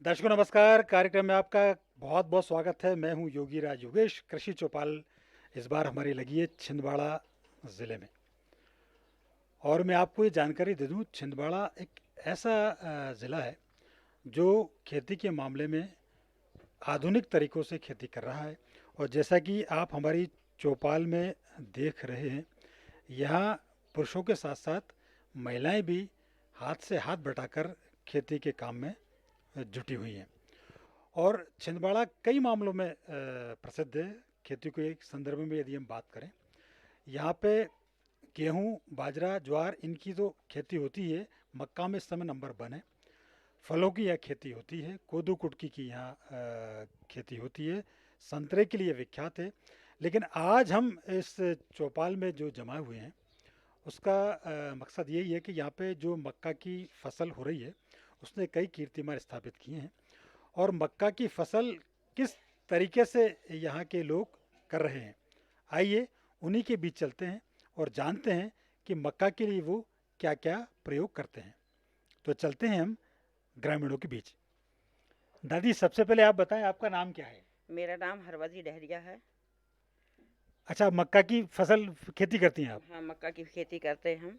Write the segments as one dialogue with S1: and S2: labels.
S1: दर्शकों नमस्कार। कार्यक्रम में आपका बहुत बहुत स्वागत है। मैं हूं योगी राज योगेश। कृषि चौपाल इस बार हमारी लगी है छिंदवाड़ा ज़िले में। और मैं आपको ये जानकारी दे दूं, छिंदवाड़ा एक ऐसा ज़िला है जो खेती के मामले में आधुनिक तरीक़ों से खेती कर रहा है। और जैसा कि आप हमारी चौपाल में देख रहे हैं, यहाँ पुरुषों के साथ साथ महिलाएं भी हाथ से हाथ बटाकर खेती के काम में जुटी हुई हैं। और छिंदवाड़ा कई मामलों में प्रसिद्ध है। खेती के संदर्भ में यदि हम बात करें, यहाँ पे गेहूँ, बाजरा, ज्वार इनकी तो खेती होती है। मक्का में इस समय नंबर 1 है। फलों की यहाँ खेती होती है। कोदो कुटकी की यहाँ खेती होती है। संतरे के लिए विख्यात है। लेकिन आज हम इस चौपाल में जो जमाए हुए हैं, उसका मकसद यही है कि यहाँ पे जो मक्का की फसल हो रही है, उसने कई कीर्तिमान स्थापित किए हैं। और मक्का की फसल किस तरीके से यहाँ के लोग कर रहे हैं, आइए उन्हीं के बीच चलते हैं और जानते हैं कि मक्का के लिए वो क्या क्या प्रयोग करते हैं। तो चलते हैं हम ग्रामीणों के बीच। दादी, सबसे पहले आप बताएं, आपका नाम क्या है?
S2: मेरा नाम हरवजी डहरिया है।
S1: अच्छा, मक्का की फसल खेती करती हैं आप?
S2: हाँ, मक्का की खेती करते हैं हम।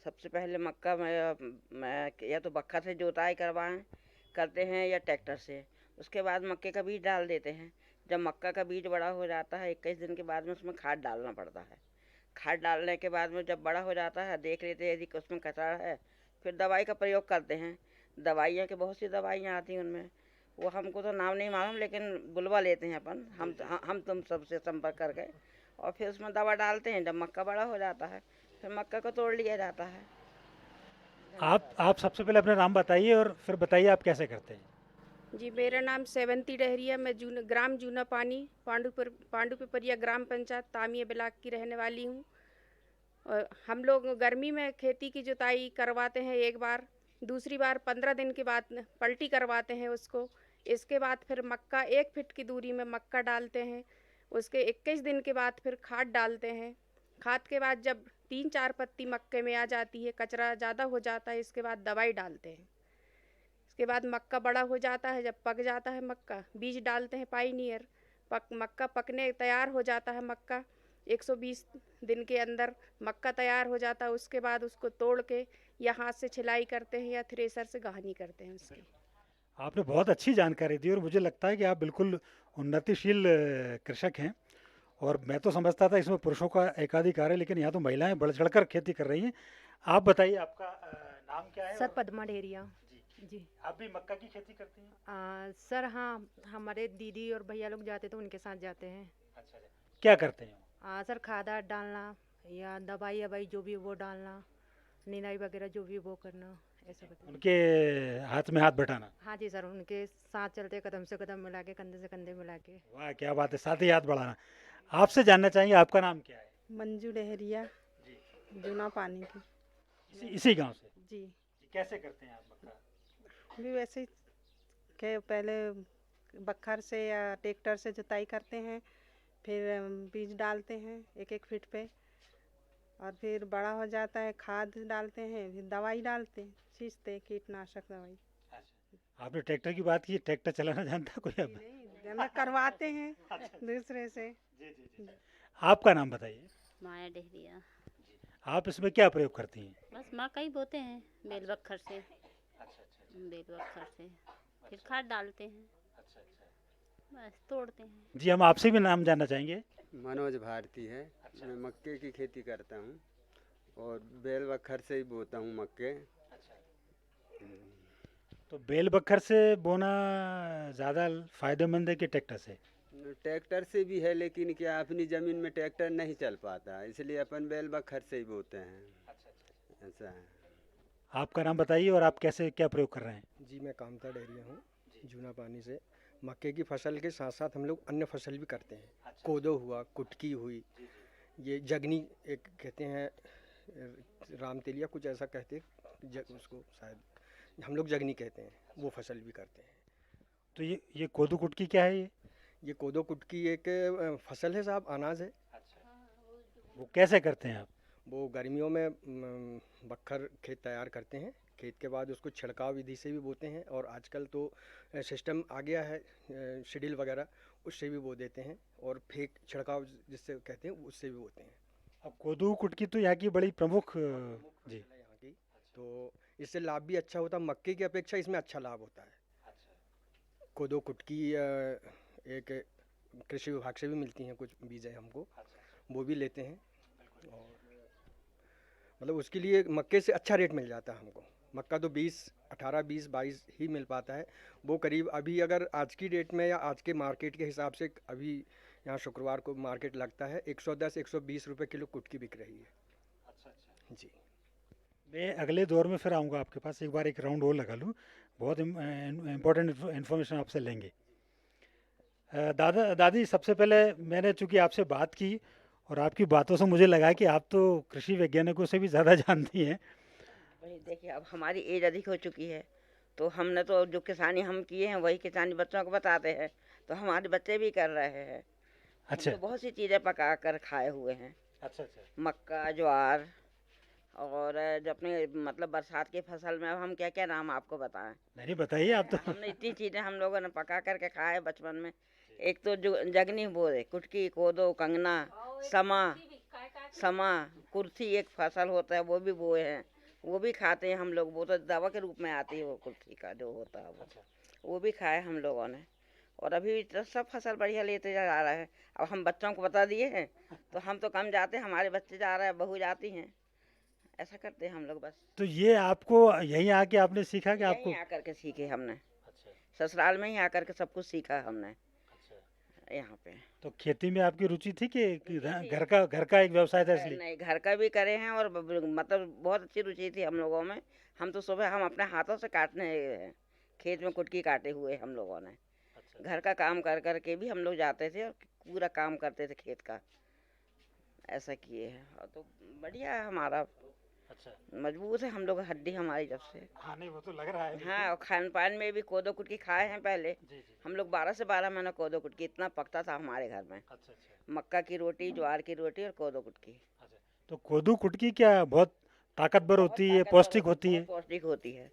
S2: सबसे पहले मक्का में या तो बखर से जोताई करते हैं या ट्रैक्टर से। उसके बाद मक्के का बीज डाल देते हैं। जब मक्का का बीज बड़ा हो जाता है 21 दिन के बाद में उसमें खाद डालना पड़ता है। खाद डालने के बाद में जब बड़ा हो जाता है देख लेते हैं यदि उसमें कचरा है, फिर दवाई का प्रयोग करते हैं। दवाइयाँ की बहुत सी दवाइयाँ आती हैं उनमें, वो हमको तो नाम नहीं मालूम, लेकिन बुलवा लेते हैं अपन हम तुम सबसे संपर्क करके, और फिर उसमें दवा डालते हैं। जब मक्का बड़ा हो जाता है फिर मक्का को तोड़ लिया जाता है।
S1: आप सबसे पहले अपना नाम बताइए और फिर बताइए आप कैसे करते हैं।
S3: जी, मेरा नाम सेवंती डहरिया। मैं ग्राम जूना पानी पांडु पिपरिया ग्राम पंचायत तामिया ब्लाक की रहने वाली हूँ। और हम लोग गर्मी में खेती की जुताई करवाते हैं एक बार, दूसरी बार 15 दिन के बाद पलटी करवाते हैं उसको। इसके बाद फिर मक्का 1 फीट की दूरी में मक्का डालते हैं। उसके 21 दिन के बाद फिर खाद डालते हैं। खाद के बाद जब 3-4 पत्ती मक्के में आ जाती है, कचरा ज़्यादा हो जाता है, इसके बाद दवाई डालते हैं। इसके बाद मक्का बड़ा हो जाता है। जब पक जाता है मक्का, बीज डालते हैं पाइनियर। मक्का पकने तैयार हो जाता है। मक्का 120 दिन के अंदर मक्का तैयार हो जाता है। उसके बाद उसको तोड़ के या हाथ से छिलाई करते हैं या थ्रेसर से घानी करते हैं उसकी।
S1: आपने बहुत अच्छी जानकारी दी और मुझे लगता है कि आप बिल्कुल उन्नतिशील कृषक हैं। और मैं तो समझता था इसमें पुरुषों का एकाधिकार है, लेकिन यहाँ तो महिलाएं बढ़ चढ़कर खेती कर रही हैं। आप बताइए, आपका नाम क्या है?
S4: सर
S1: और
S4: पद्मा डेरिया।
S1: जी,
S4: जी।
S1: आप भी मक्का की खेती करती हैं?
S4: सर हाँ, हमारे दीदी और भैया लोग जाते तो उनके साथ जाते हैं।
S1: अच्छा अच्छा, क्या करते हैं?
S4: सर खाद डालना या दवाई ववाई जो भी वो डालना, निराई वगैरह जो भी वो करना, ऐसा करते हैं।
S1: उनके हाथ में हाथ बटाना?
S4: हाँ जी सर, उनके साथ चलते कदम से कदम मिला के, कंधे से कंधे मिला के।
S1: वाह, क्या बात है, साथ ही हाथ बढ़ाना। आपसे जानना चाहेंगे, आपका नाम क्या है?
S5: मंजू डहरिया,
S1: जी,
S5: जूना पानी की।
S1: इसी गांव से?
S5: जी।
S1: जी, कैसे करते हैं आप मक्का?
S5: भी वैसे ही के पहले बखर से या ट्रैक्टर से जुताई करते हैं, फिर बीज डालते हैं 1-1 फीट पे, और फिर बड़ा हो जाता है खाद डालते हैं, फिर दवाई डालते हैं, छींचते हैं कीटनाशक दवाई।
S1: अच्छा, आपने ट्रैक्टर की बात की, ट्रैक्टर चलाना जानता है कोई? अब
S5: नहीं जमा करवाते हैं दूसरे से।
S1: जी जी जी। आपका नाम बताइए।
S6: माया डेहरिया।
S1: आप इसमें क्या प्रयोग करती हैं?
S6: बस मकई बोते हैं बेल बखर से।
S1: अच्छा अच्छा
S6: बेल बखर से फिर खाद डालते हैं,
S1: अच्छा अच्छा।
S6: बस तोड़ते हैं।
S1: जी, हम आपसे भी नाम जानना चाहेंगे।
S7: मनोज भारती है। मैं मक्के की खेती करता हूँ और बेल बखर से ही बोता हूँ मक्के।
S1: तो बेल बखर से बोना ज़्यादा फायदेमंद है कि ट्रैक्टर से?
S7: ट्रैक्टर से भी है, लेकिन क्या अपनी ज़मीन में ट्रैक्टर नहीं चल पाता, इसलिए अपन बेल बखर से ही बोते हैं। ऐसा है।
S1: आपका नाम बताइए और आप कैसे क्या प्रयोग कर रहे हैं?
S8: जी, मैं कामता डेहरिया हूँ, जूना पानी से। मक्के की फसल के साथ साथ हम लोग अन्य फसल भी करते हैं। कोदो हुआ, कुटकी हुई, ये जगनी एक कहते हैं, रामतेलिया कुछ ऐसा कहते हैं, उसको शायद हम लोग जगनी कहते हैं, वो फसल भी करते हैं।
S1: तो ये कोदू कुटकी क्या है?
S8: ये कोदो कुटकी एक फसल है साहब, अनाज है।
S1: वो कैसे करते हैं आप?
S8: वो गर्मियों में बखर खेत तैयार करते हैं, खेत के बाद उसको छिड़काव विधि से भी बोते हैं, और आजकल तो सिस्टम आ गया है शेड्यूल वगैरह, उससे भी बो देते हैं, और फेंक छिड़काव जिससे कहते हैं उससे भी बोते हैं।
S1: अब कोदू कुटकी तो यहाँ की बड़ी प्रमुख जी।
S8: यहाँ की तो इससे लाभ भी अच्छा होता है, मक्के की अपेक्षा इसमें अच्छा लाभ होता है। कोदो कुटकी एक कृषि विभाग से भी मिलती हैं, कुछ बीज है हमको, वो भी लेते हैं, और मतलब उसके लिए मक्के से अच्छा रेट मिल जाता है हमको। मक्का तो 18, 20, 22 ही मिल पाता है, वो करीब अभी अगर आज की डेट में या आज के मार्केट के हिसाब से अभी यहाँ शुक्रवार को मार्केट लगता है 110, 120 रुपये किलो कुटकी बिक रही है। जी।
S1: मैं अगले दौर में फिर आऊँगा आपके पास, एक बार एक राउंड और लगा लूँ, बहुत इम्पोर्टेंट इन्फॉर्मेशन आपसे लेंगे। दादी, सबसे पहले मैंने चूँकि आपसे बात की और आपकी बातों से मुझे लगा कि आप तो कृषि वैज्ञानिकों से भी ज़्यादा जानती हैं।
S2: वही देखिए, अब हमारी एज अधिक हो चुकी है, तो हमने तो जो किसानी हम किए हैं वही किसानी बच्चों को बताते हैं, तो हमारे बच्चे भी कर रहे हैं।
S1: अच्छा।
S2: तो बहुत सी चीज़ें पका कर खाए हुए हैं,
S1: अच्छा।
S2: मक्का, ज्वार, और जो अपने मतलब बरसात की फसल में, अब हम क्या क्या नाम आपको बताएं।
S1: नहीं बताइए आप तो।
S2: हमने इतनी चीज़ें हम लोगों ने पका करके खाए बचपन में। एक तो जो जगनी बोए, कुटकी, कोदो, कंगना, समा, कुर्थी एक फसल होता है, वो भी बोए हैं, वो भी खाते हैं हम लोग। वो तो दवा के रूप में आती है, वो कुर्थी का जो होता है वो भी खाए हम लोगों ने। और अभी तो सब फसल बढ़िया लेते जा रहा है। अब हम बच्चों को बता दिए हैं, तो हम तो कम जाते हैं, हमारे बच्चे जा रहे हैं, बहू जाती हैं, ऐसा करते हैं हम लोग बस।
S1: तो ये आपको यहीं आके आपने सीखा कि आपको?
S2: यहीं आकर के सीखे हमने, ससुराल में ही आकर के सब कुछ सीखा हमने यहाँ पे।
S1: तो खेती में आपकी रुचि थी कि घर का एक व्यवसाय था इसलिए?
S2: नहीं, घर का भी करे हैं, और मतलब बहुत अच्छी रुचि थी हम लोगों में। हम तो सुबह हम अपने हाथों से काटने हैं, खेत में कुटकी काटे हुए हम लोगों ने। घर का काम कर कर के भी हम लोग जाते थे और पूरा काम करते थे खेत का, ऐसा किए हैं। और तो बढ़िया है हमारा, मजबूत है हम लोग, हड्डी हमारी जब से।
S1: हाँ, नहीं वो तो लग रहा है।
S2: हाँ, और खान पान में भी कोदो कुटकी खाए हैं पहले। हम लोग 12 से 12 महीना कोदो कुटकी इतना पकता था हमारे घर में। मक्का की रोटी, ज्वार की रोटी और कोदो कुटकी।
S1: तो कोदू कुटकी क्या बहुत ताकतवर होती है, पौष्टिक होती है?
S2: पौष्टिक होती है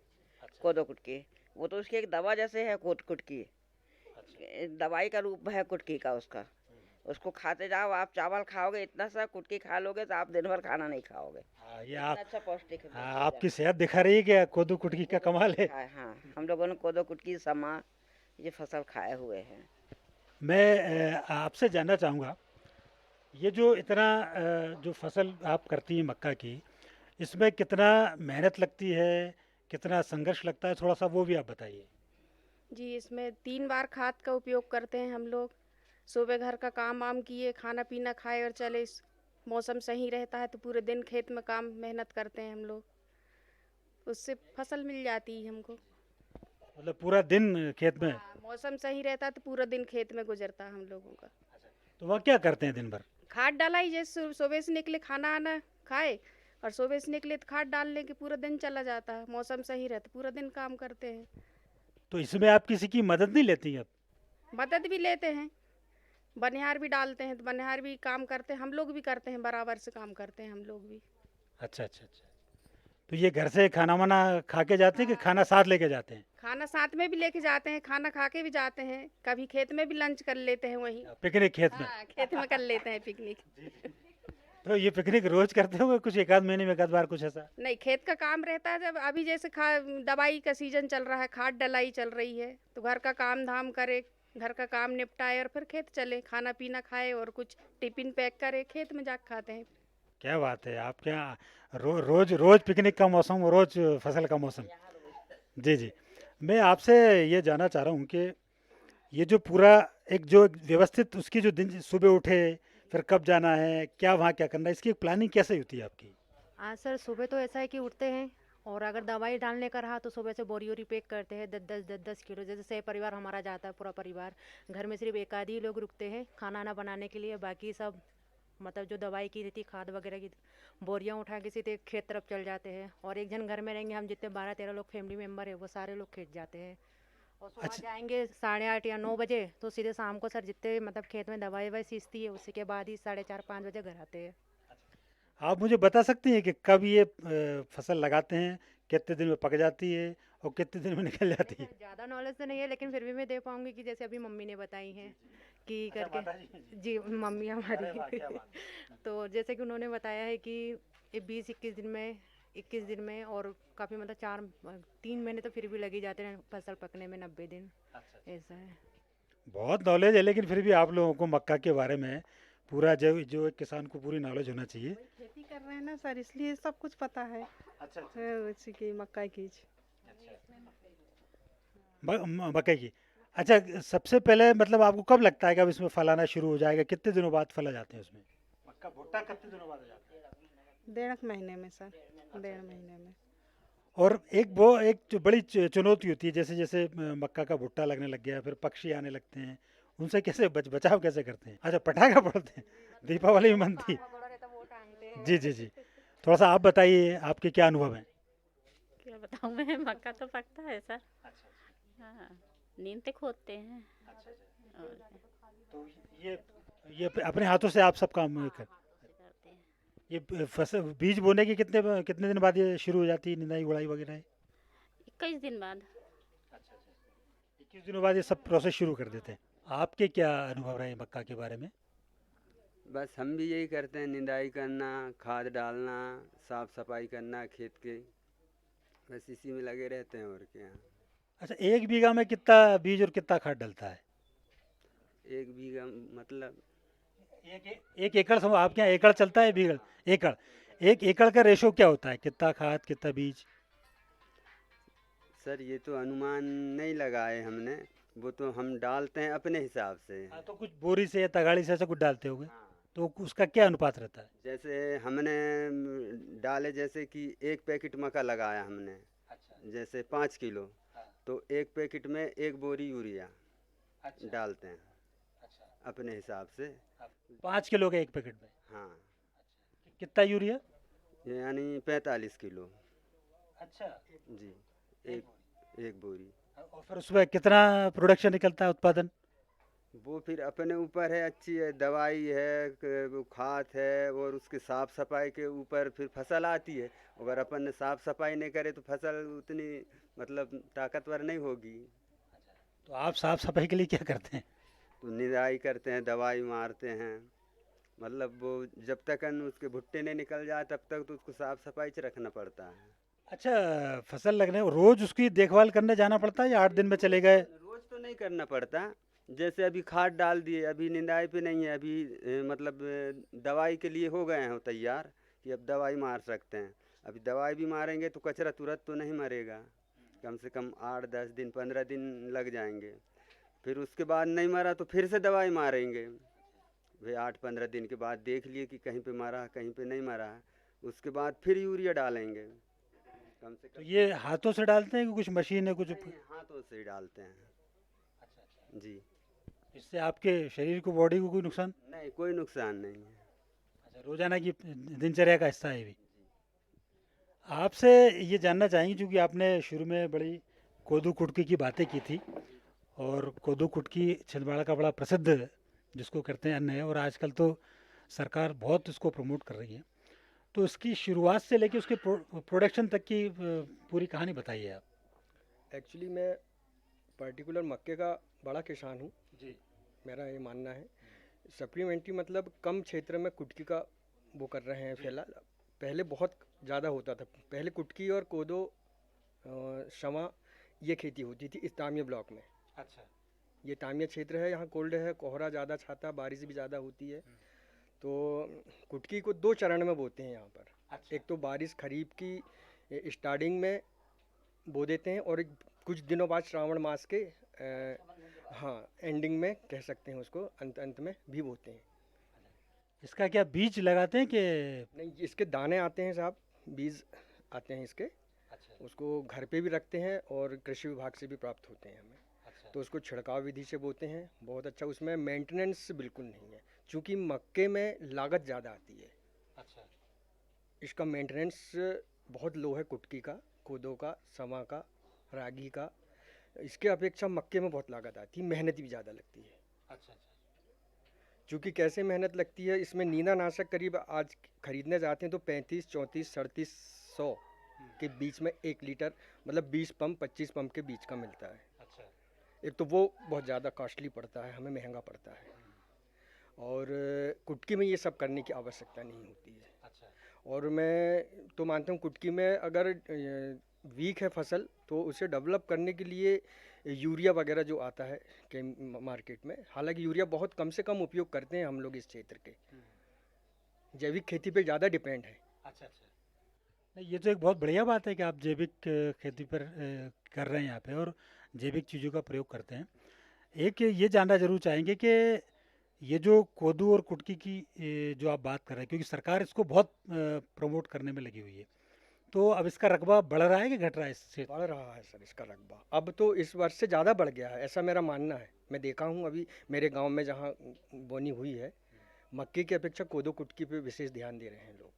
S2: कोदो कुटकी। वो तो उसकी एक दवा जैसे है कुटकी, दवाई का रूप है कुटकी का उसका। उसको खाते जाओ, आप चावल खाओगे इतना सा, कुटकी खा लोगे तो आप दिन भर खाना नहीं खाओगे।
S1: ये आप
S2: अच्छा पौष्टिक है।
S1: आपकी सेहत दिखा रही है कि कोदू कुटकी का कमाल है।
S2: हाँ, हम लोगों ने कोदो कुटकी, समा, ये फसल खाए हुए हैं।
S1: मैं आपसे जानना चाहूँगा, ये जो इतना जो फसल आप करती हैं मक्का की, इसमें कितना मेहनत लगती है, कितना संघर्ष लगता है, थोड़ा सा वो भी आप बताइए।
S3: जी, इसमें 3 बार खाद का उपयोग करते हैं हम लोग। सुबह घर का काम वाम किए, खाना पीना खाए और चले। मौसम सही रहता है तो पूरे दिन खेत में काम मेहनत करते हैं हम लोग, उससे फसल मिल जाती है हमको।
S1: मतलब पूरा दिन खेत में?
S3: हाँ, मौसम सही रहता है तो पूरा दिन खेत में गुजरता है हम लोगों का।
S1: तो वह क्या करते हैं दिन भर?
S3: खाद डालाई, जैसे सुबह से निकले खाना आना खाए, और सुबह से निकले तो खाद डालने के पूरा दिन चला जाता है। मौसम सही रहता पूरा दिन काम करते हैं।
S1: तो इसमें आप किसी की मदद नहीं लेती हैं?
S3: मदद भी लेते हैं, बनिहार भी डालते हैं, तो बनिहार भी काम करते हैं, हम लोग भी करते हैं, बराबर से काम करते हैं हम लोग भी।
S1: अच्छा। तो ये घर से खाना वाना खा के जाते हैं कि खाना साथ लेके जाते हैं?
S3: खाना साथ में भी लेके जाते हैं, खाना खा के भी जाते हैं, कभी खेत में भी लंच कर लेते हैं वहीं।
S1: पिकनिक खेत में?
S3: हाँ, खेत में कर लेते हैं पिकनिक।
S1: तो ये पिकनिक रोज करते होंगे, कुछ एक आध महीने में एक आध बार कुछ ऐसा?
S3: नहीं, खेत का काम रहता है, जब अभी जैसे दवाई का सीजन चल रहा है, खाद डलाई चल रही है, तो घर का काम धाम करे, घर का काम निपटाए और फिर खेत चले, खाना पीना खाए और कुछ टिफिन पैक करे, खेत में जाकर खाते हैं।
S1: क्या बात है, आप क्या रोज पिकनिक का मौसम, रोज फसल का मौसम? जी। मैं आपसे ये जानना चाह रहा हूँ कि ये जो पूरा एक जो व्यवस्थित उसकी जो दिन, सुबह उठे फिर कब जाना है, क्या वहाँ क्या करना है, इसकी एक प्लानिंग कैसे होती है आपकी?
S4: हाँ सर, सुबह तो ऐसा है कि उठते हैं, और अगर दवाई डालने का रहा तो सुबह से बोरी वोरी पैक करते हैं, 10 किलो। जैसे परिवार हमारा जाता है, पूरा परिवार। घर में सिर्फ एक आध ही लोग रुकते हैं खाना ना बनाने के लिए, बाकी सब मतलब जो दवाई की रहती, खाद वगैरह की बोरियां उठा के सीधे खेत तरफ चल जाते हैं। और एक जन घर में रहेंगे, हम जितने 12-13 लोग फैमिली मेम्बर है, वो सारे लोग खेत जाते हैं। और सुबह जाएंगे 8:30 या 9 बजे, तो सीधे शाम को सर जितने मतलब खेत में दवाई ववाई सींचती है, उसी के बाद ही 4:30-5 बजे घर आते हैं।
S1: आप मुझे बता सकती हैं कि कब ये फसल लगाते हैं, कितने दिन में पक जाती है और कितने दिन में निकल जाती है?
S4: ज़्यादा नॉलेज तो नहीं है, लेकिन फिर भी मैं दे पाऊंगी कि जैसे अभी मम्मी ने बताई हैं कि
S1: अच्छा,
S4: करके।
S1: माताजी जी।
S4: जी, मम्मी
S1: अरे वाह, क्या
S4: हमारी।
S1: बात है।
S4: तो जैसे कि उन्होंने बताया है कि ये 20-21 दिन में और काफ़ी मतलब 3 महीने तो फिर भी लग ही जाते हैं फसल पकने में, 90 दिन ऐसा है।
S1: बहुत नॉलेज है, लेकिन फिर भी आप लोगों को मक्का के बारे में पूरा जो जो एक किसान को पूरी नॉलेज होना चाहिए।
S5: वही खेती कर रहे हैं ना सर, इसलिए सब कुछ पता है।
S1: अच्छा
S5: इसी की मक्का की।
S1: मकई की। अच्छा, सबसे पहले मतलब आपको कब लगता है कि अब इसमें फल आना शुरू हो जाएगा? कितने दिनों बाद फल आ जाते हैं उसमें? मक्का भुट्टा कितने दिनों बाद आ जाता है?
S5: 1.5 महीने में सर, 1.5 महीने में।
S1: और एक जो बड़ी चुनौती होती है, जैसे जैसे मक्का का भुट्टा लगने लग गया, फिर पक्षी आने लगते हैं, उनसे कैसे बचाव कैसे करते हैं? अच्छा, पटाखा फोड़ते हैं, दीपावली में बनती है। जी जी जी, थोड़ा सा आप बताइए, आपके क्या अनुभव हैं?
S6: क्या बताऊँ मैं, मक्का तो पकता है सर। हाँ, नींद से खोदते हैं। और
S1: तो ये अपने हाथों से आप सब काम
S6: करते हैं।
S1: ये फसल बीज बोने के कितने कितने दिन बाद ये शुरू हो जाती है निदाई गुड़ाई वगैरह?
S6: 21 दिन बाद।
S1: 21 दिनों बाद ये सब प्रोसेस शुरू कर देते हैं। आपके क्या अनुभव रहे मक्का के बारे में?
S7: बस हम भी यही करते हैं, निदाई करना, खाद डालना, साफ सफाई करना खेत के, बस इसी में लगे रहते हैं और क्या।
S1: अच्छा, 1 बीघा में कितना बीज और कितना खाद डलता है?
S7: 1 बीघा मतलब
S1: एक एकड़ समझ, आपके यहाँ एकड़ चलता है बीघा? एकड़, 1 एकड़ का रेशो क्या होता है? कितना खाद कितना बीज?
S7: सर ये तो अनुमान नहीं लगाए हमने, वो तो हम डालते हैं अपने हिसाब से।
S1: हाँ, तो कुछ बोरी से या तगाड़ी से ऐसा कुछ डालते होगे,
S7: हाँ,
S1: तो उसका क्या अनुपात रहता है?
S7: जैसे हमने डाले, जैसे कि 1 पैकेट मक्का लगाया हमने, जैसे 5 किलो, तो 1 पैकेट में 1 बोरी यूरिया डालते हैं अपने हिसाब से।
S1: 5 किलो के 1 पैकेट में
S7: हाँ,
S1: कितना यूरिया?
S7: यानी 45 किलो।
S1: अच्छा,
S7: जी, एक बोरी।
S1: और फिर उसमें कितना प्रोडक्शन निकलता है, उत्पादन?
S7: वो फिर अपने ऊपर है, अच्छी है दवाई है, वो खाद है, और उसके साफ सफाई के ऊपर फिर फसल आती है। अगर अपन ने साफ सफाई नहीं करे तो फसल उतनी मतलब ताकतवर नहीं होगी।
S1: तो आप साफ सफाई के लिए क्या करते हैं?
S7: तो निराई करते हैं, दवाई मारते हैं, मतलब वो जब तक उसके भुट्टे नहीं निकल जाए तब तक तो उसको साफ सफाई से रखना पड़ता है।
S1: अच्छा, फसल लगने रोज उसकी देखभाल करने जाना पड़ता है या 8 दिन में चले गए?
S7: रोज तो नहीं करना पड़ता, जैसे अभी खाद डाल दिए, अभी निंदाई पे नहीं है, अभी मतलब दवाई के लिए हो गए हैं तैयार कि अब दवाई मार सकते हैं। अभी दवाई भी मारेंगे तो कचरा तुरंत तो नहीं मरेगा, कम से कम 8-10 दिन 15 दिन लग जाएंगे। फिर उसके बाद नहीं मरा तो फिर से दवाई मारेंगे, भाई 8-15 दिन के बाद देख लिए कि कहीं पे मरा कहीं पे नहीं मरा है, उसके बाद फिर यूरिया डालेंगे। कम से
S1: तो
S7: कम
S1: ये हाथों से डालते हैं कि कुछ मशीन है कुछ?
S7: नहीं, हाथों से ही डालते हैं। जी,
S1: इससे आपके शरीर को, बॉडी को कोई नुकसान?
S7: नहीं कोई नुकसान नहीं है।
S1: अच्छा, रोजाना की दिनचर्या का हिस्सा है ये भी। आपसे ये जानना चाहेंगे, क्योंकि आपने शुरू में बड़ी कोदू कुटकी की बातें की थी, और कोदू कुटकी छिंदवाड़ा का बड़ा प्रसिद्ध जिसको करते हैं अन्न है, और आजकल तो सरकार बहुत इसको प्रमोट कर रही है। तो इसकी शुरुआत से लेके उसके प्रोडक्शन तक की पूरी कहानी बताइए आप।
S8: एक्चुअली मैं पर्टिकुलर मक्के का बड़ा किसान हूँ,
S1: जी,
S8: मेरा ये मानना है। सप्लीमेंट्री मतलब कम क्षेत्र में कुटकी का वो कर रहे हैं फिलहाल। पहले बहुत ज़्यादा होता था, पहले कुटकी और कोदो शमा ये खेती होती थी इस तामिया ब्लॉक में।
S1: अच्छा,
S8: ये तामिया क्षेत्र है, यहाँ कोल्ड है, कोहरा ज़्यादा छाता, बारिश भी ज़्यादा होती है। तो कुटकी को 2 चरण में बोते हैं यहाँ पर।
S1: अच्छा,
S8: एक तो बारिश खरीफ की स्टार्टिंग में बो देते हैं, और कुछ दिनों बाद श्रावण मास के हाँ एंडिंग में कह सकते हैं उसको, अंत में भी बोते हैं।
S1: इसका क्या बीज लगाते हैं कि?
S8: नहीं, इसके दाने आते हैं साहब, बीज आते हैं इसके।
S1: अच्छा,
S8: उसको घर पे भी रखते हैं और कृषि विभाग से भी प्राप्त होते हैं हमें।
S1: अच्छा,
S8: तो उसको छिड़काव विधि से बोते हैं, बहुत अच्छा। उसमें मेंटेनेंस बिल्कुल नहीं है, क्योंकि मक्के में लागत ज़्यादा आती है।
S1: अच्छा,
S8: इसका मेंटेनेंस बहुत लो है, कुटकी का, कोदो का, समा का, रागी का। इसके अपेक्षा मक्के में बहुत लागत आती है, मेहनत भी ज़्यादा लगती है।
S1: अच्छा,
S8: क्योंकि कैसे मेहनत लगती है, इसमें नीनानाशक करीब आज खरीदने जाते हैं तो 35, 34, 3700 कि बीच में 1 लीटर मतलब 20 पंप 25 पंप के बीच का मिलता है।
S1: अच्छा।
S8: एक तो वो बहुत ज़्यादा कॉस्टली पड़ता है, हमें महंगा पड़ता है, और कुटकी में ये सब करने की आवश्यकता नहीं होती है।
S1: अच्छा।
S8: और मैं तो मानता हूँ कुटकी में अगर वीक है फसल तो उसे डेवलप करने के लिए यूरिया वगैरह जो आता है के मार्केट में, हालांकि यूरिया बहुत कम से कम उपयोग करते हैं हम लोग इस क्षेत्र के, जैविक खेती पे ज़्यादा डिपेंड है।
S1: अच्छा अच्छा। नहीं, ये तो एक बहुत बढ़िया बात है कि आप जैविक खेती पर कर रहे हैं यहाँ पे और जैविक चीज़ों का प्रयोग करते हैं। एक ये जानना जरूर चाहेंगे कि ये जो कोदू और कुटकी की जो आप बात कर रहे हैं, क्योंकि सरकार इसको बहुत प्रमोट करने में लगी हुई है, तो अब इसका रकबा बढ़ रहा है कि घट रहा है इससे?
S8: बढ़ रहा है सर इसका रकबा, अब तो इस वर्ष से ज़्यादा बढ़ गया है, ऐसा मेरा मानना है। मैं देखा हूँ अभी मेरे गांव में जहाँ बोनी हुई है, मक्के की अपेक्षा कोदो कुटकी पे विशेष ध्यान दे रहे हैं लोग।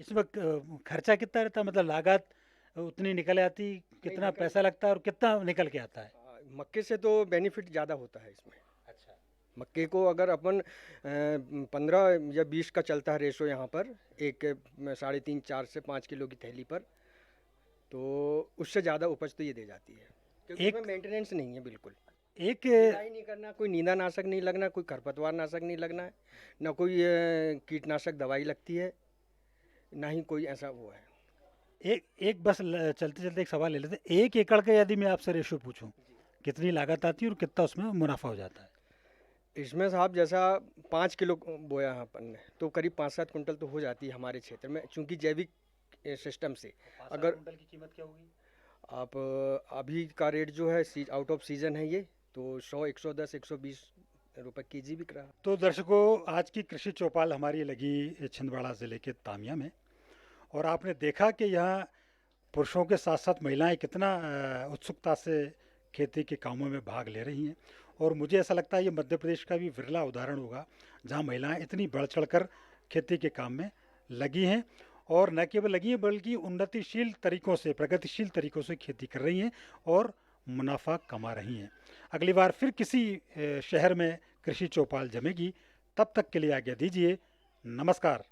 S1: इसमें खर्चा कितना रहता है, मतलब लागत उतनी निकल आती, कितना पैसा लगता है और कितना निकल के आता है?
S8: मक्के से तो बेनिफिट ज़्यादा होता है इसमें।
S1: अच्छा।
S8: मक्के को अगर अपन 15 या 20 का चलता है रेशो यहाँ पर, एक 3.5 4 से 5 किलो की थैली पर, तो उससे ज़्यादा उपज तो ये दे जाती है, क्योंकि
S1: एक-
S8: इसमें मेंटेनेंस नहीं है बिल्कुल।
S1: एक
S8: निराई नहीं करना, कोई नींदा नाशक नहीं लगना, कोई खरपतवार नाशक नहीं लगना है, ना कोई कीटनाशक दवाई लगती है, ना ही कोई ऐसा वो है।
S1: एक बस चलते चलते एक सवाल ले लेते हैं। 1 एकड़ का यदि मैं आपसे रेशो पूछूं, कितनी लागत आती है और कितना उसमें मुनाफा हो जाता है?
S8: इसमें साहब जैसा 5 किलो बोया है अपन ने, तो करीब 5-7 कुंटल तो हो जाती है हमारे क्षेत्र में, चूँकि जैविक सिस्टम से। अगर
S1: कुंटल की कीमत क्या होगी?
S8: आप अभी का रेट जो है आउट ऑफ सीजन है ये, तो 100 110 120 रुपए केजी बिक रहा है।
S1: तो दर्शकों, आज की कृषि चौपाल हमारी लगी छिंदवाड़ा ज़िले के तामिया में, और आपने देखा कि यहाँ पुरुषों के साथ साथ महिलाएं कितना उत्सुकता से खेती के कामों में भाग ले रही हैं, और मुझे ऐसा लगता है ये मध्य प्रदेश का भी विरला उदाहरण होगा जहाँ महिलाएं इतनी बढ़ चढ़कर खेती के काम में लगी हैं, और न केवल लगी हैं बल्कि उन्नतिशील तरीक़ों से, प्रगतिशील तरीक़ों से खेती कर रही हैं और मुनाफा कमा रही हैं। अगली बार फिर किसी शहर में कृषि चौपाल जमेगी, तब तक के लिए आज्ञा दीजिए। नमस्कार।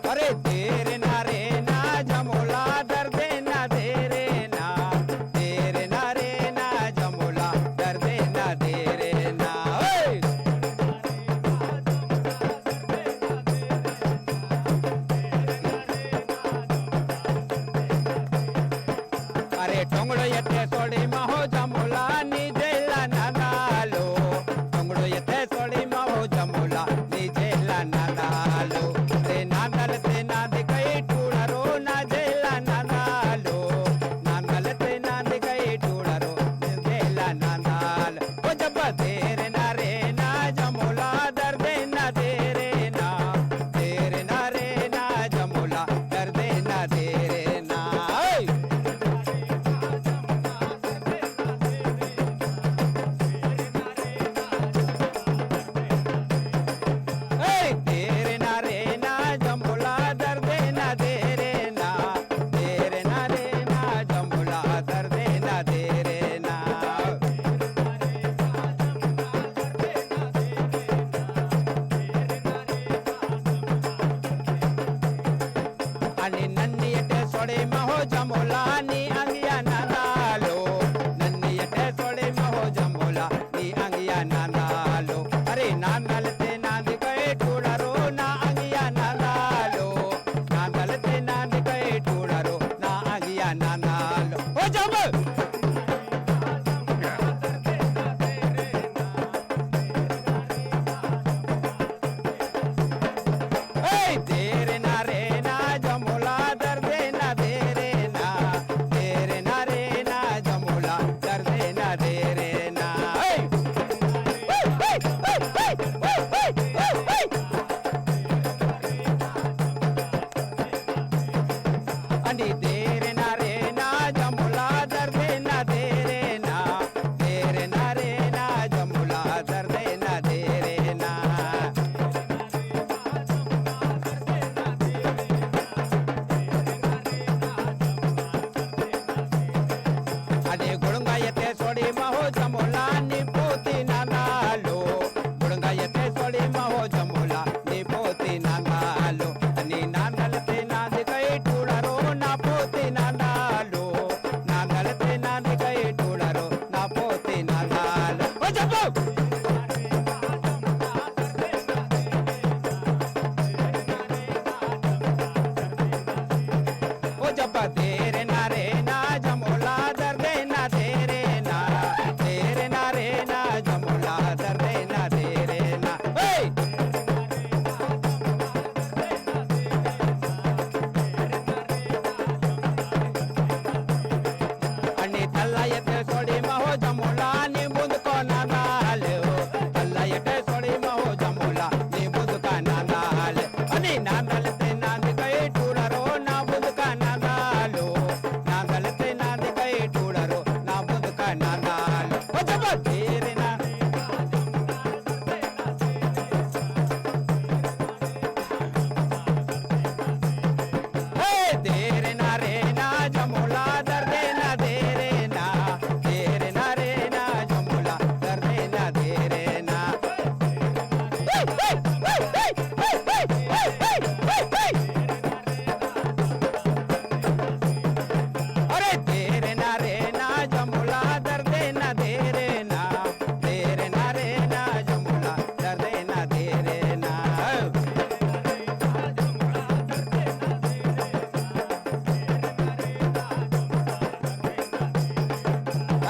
S9: अरे देर ना रे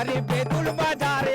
S9: अरे बेतुल बाजारे